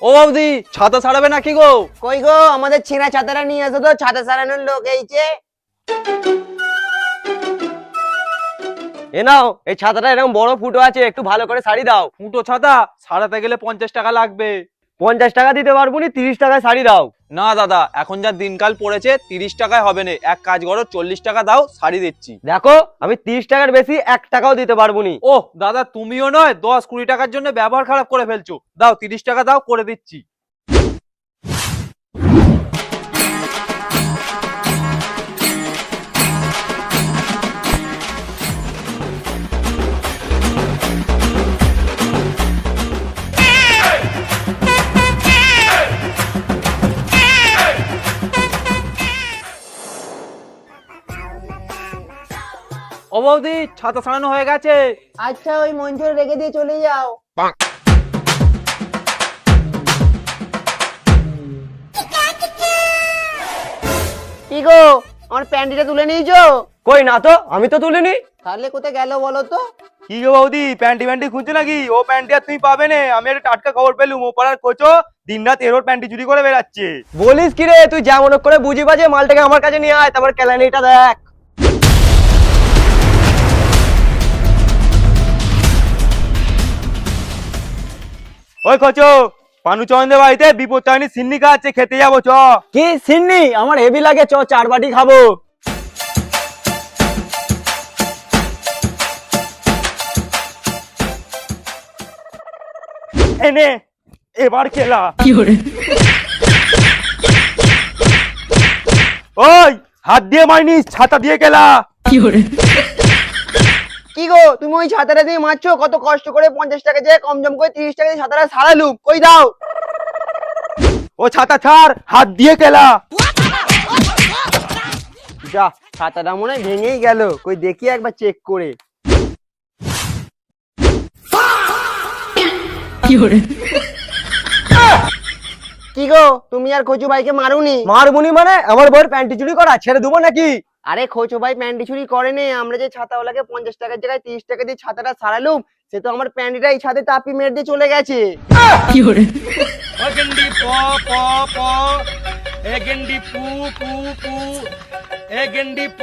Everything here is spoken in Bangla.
ও বৌদি, ছাতা ছাড়াবে নাকি গো? কই গো, আমাদের ছেঁড়া ছাতাটা নিয়ে এসো তো, ছাতা ছাড়ানোর লোক এইছে। এ নাও, এই ছাতাটা এরকম বড় ফুটো আছে, একটু ভালো করে শাড়ি দাও। ফুটো ছাতা সারাতে গেলে 50 টাকা লাগবে। 50 টাকা দিতে পারবো নি, 30 টাকায় শাড়ি দাও। না দাদা, এখন যা দিনকাল পড়েছে 30 টাকায় হবে না। এক কাজ করো, 40 টাকা দাও, শাড়ি দিচ্ছি। দেখো, আমি 30 টাকার বেশি 1 টাকাও দিতে পারবো নি। ও দাদা, তুমিও নয় 10-20 টাকার জন্য ব্যবহার খারাপ করে ফেলছো। দাও 30 টাকা দাও, করে দিচ্ছি। ও বৌদি, ছাতা ছাড়ানো হয়ে গেছে। আচ্ছা, ওই মঞ্জুর রেখে দিয়ে চলে যাও। কি গো, আমার প্যান্টিটা তুলে নিয়েছো? কই না তো, আমি তো তুলিনি। তাহলে কোথায় গেল বলো তো? কি গো বৌদি, প্যান্টি খুঁজছো নাকি? ও প্যান্টি আর তুমি পাবে না। আমি একটা টাটকা খবর পেলুম, ও পাড়ার কোচো দিনরাত এরোর প্যান্টি চুরি করে বেড়াচ্ছে। বলিস কি রে, তুই যেমন করে বুঝি বাজে মালটাকে আমার কাছে নিয়ে আয়, তারপর কেলানিটা দেখ। ওই কোচো, পানু চন্দ্রের বাড়িতে বিপদ চাইনি সিন্নি খাচ্ছে, খেতে যাবো চ। কি সিন্নি? আমার হেভি লাগে, চ 4 বাটি খাবো। এনে এবার খেলা। ওই হাত দিয়ে মাইনিস, ছাতা দিয়ে খেলা। কি গো, তুমি ওই ছাতাটা দিয়ে মারছো? কত কষ্ট করে 50 টাকা যে কম জম করে 30 টাকা দিয়ে ছাতাটা সারালুম, কই দাও। ও ছাতা ছাড়, হাত দিয়ে খেলা। যা, ছাতাটা মনে হয় ভেঙেই গেল, কই দেখি একবার চেক করে। কি গো, তুমি আর খোঁচু ভাইকে মারুনি? মারবুনি মানে? আমার বউয়ের প্যান্টি চুরি করা ছেড়ে দেবো নাকি? আরে খোঁচু ভাই প্যান্টি চুরি করেনি, আমরা যে ছাতাওয়ালাকে 50 টাকার জায়গায় 30 টাকা দিয়ে ছাতাটা সারালুম, সে তো আমার প্যান্টিটা এই ছাদে তাপি মেরে দিয়ে চলে গেছে। গেন্ডি প প প, এ গেন্ডি পু পু পু, এ গেন্ডি প।